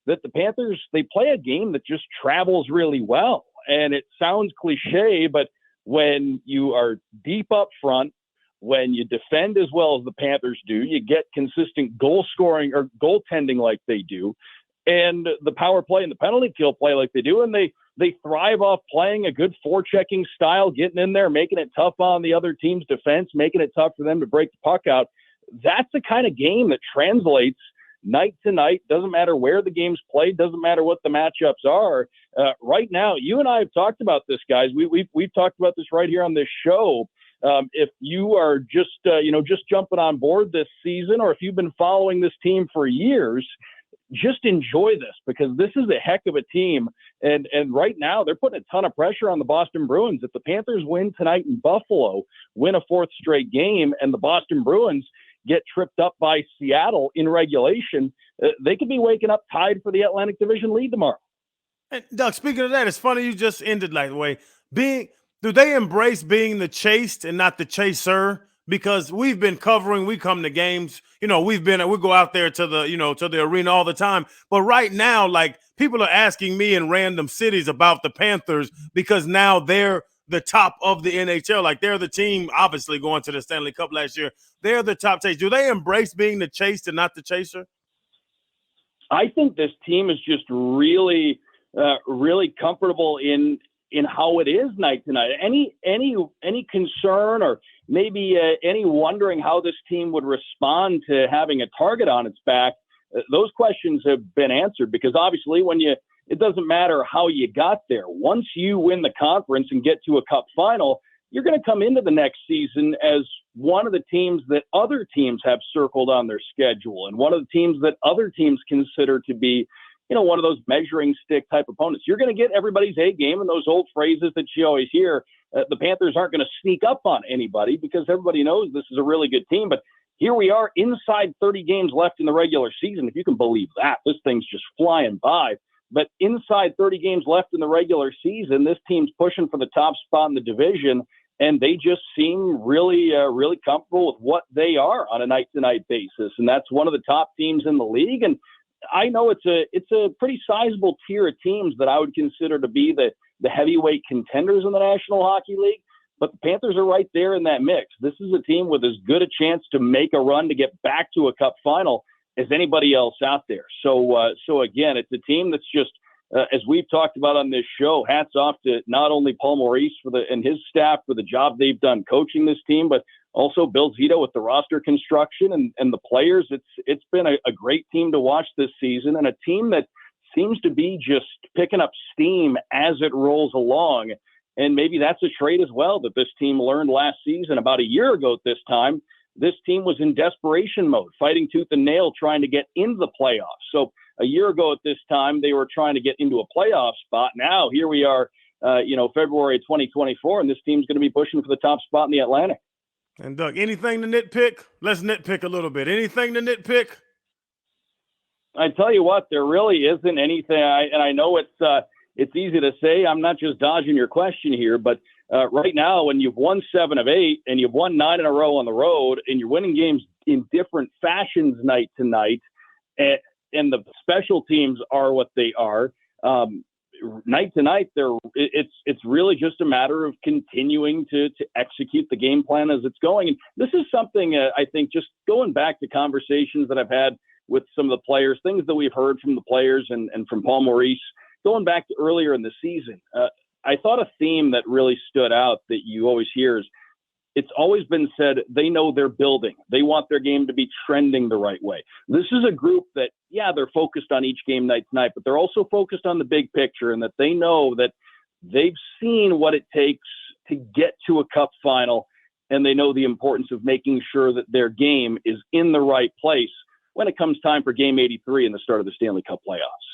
that the Panthers, they play a game that just travels really well. And it sounds cliche, but when you are deep up front, when you defend as well as the Panthers do, you get consistent goal scoring or goaltending like they do, and the power play and the penalty kill play like they do, and they thrive off playing a good forechecking style, getting in there, making it tough on the other team's defense, making it tough for them to break the puck out. That's the kind of game that translates night to night. Doesn't matter where the game's played, doesn't matter what the matchups are. Right now, you and I have talked about this, guys. We've talked about this right here on this show. If you are just jumping on board this season, or if you've been following this team for years, just enjoy this, because this is a heck of a team. And right now they're putting a ton of pressure on the Boston Bruins. If the Panthers win tonight in Buffalo, win a fourth straight game, and the Boston Bruins get tripped up by Seattle in regulation, they could be waking up tied for the Atlantic Division lead tomorrow. And Doug, speaking of that, it's funny you just ended like the way. Do they embrace being the chased and not the chaser? Because we've been covering, we come to games, we go out there to the arena all the time. But right now, like, people are asking me in random cities about the Panthers because now they're the top of the NHL. Like, they're the team, obviously, going to the Stanley Cup last year. They're the top chase. Do they embrace being the chased and not the chaser? I think this team is just really, really comfortable in how it is night to night. Any concern or maybe any wondering how this team would respond to having a target on its back, those questions have been answered, because obviously it doesn't matter how you got there. Once you win the conference and get to a cup final, you're going to come into the next season as one of the teams that other teams have circled on their schedule, and one of the teams that other teams consider to be, one of those measuring stick type opponents. You're going to get everybody's A game, and those old phrases that you always hear. The Panthers aren't going to sneak up on anybody because everybody knows this is a really good team. But here we are inside 30 games left in the regular season. If you can believe that, this thing's just flying by. But inside 30 games left in the regular season, this team's pushing for the top spot in the division, and they just seem really, really comfortable with what they are on a night-to-night basis. And that's one of the top teams in the league. And I know it's a pretty sizable tier of teams that I would consider to be the heavyweight contenders in the National Hockey League, but the Panthers are right there in that mix. This is a team with as good a chance to make a run to get back to a cup final as anybody else out there. So again, it's a team that's just, as we've talked about on this show, hats off to not only Paul Maurice and his staff for the job they've done coaching this team, but also Bill Zito with the roster construction and the players. It's been a great team to watch this season, and a team that seems to be just picking up steam as it rolls along. And maybe that's a trait as well that this team learned last season. About a year ago at this time, this team was in desperation mode, fighting tooth and nail, trying to get into the playoffs. So a year ago at this time, they were trying to get into a playoff spot. Now, here we are, February 2024, and this team's going to be pushing for the top spot in the Atlantic. And Doug, anything to nitpick? Let's nitpick a little bit. Anything to nitpick? I tell you what, there really isn't anything. I know it's easy to say. I'm not just dodging your question here, but right now, when you've won 7 of 8 and you've won 9 in a row on the road, and you're winning games in different fashions night to night, and the special teams are what they are, night to night, it's really just a matter of continuing to execute the game plan as it's going. And this is something I think, just going back to conversations that I've had with some of the players, things that we've heard from the players and from Paul Maurice, going back to earlier in the season. I thought a theme that really stood out that you always hear is, it's always been said they know they're building. They want their game to be trending the right way. This is a group that, they're focused on each game night to night, but they're also focused on the big picture, and that they know that they've seen what it takes to get to a cup final, and they know the importance of making sure that their game is in the right place when it comes time for Game 83 and the start of the Stanley Cup playoffs.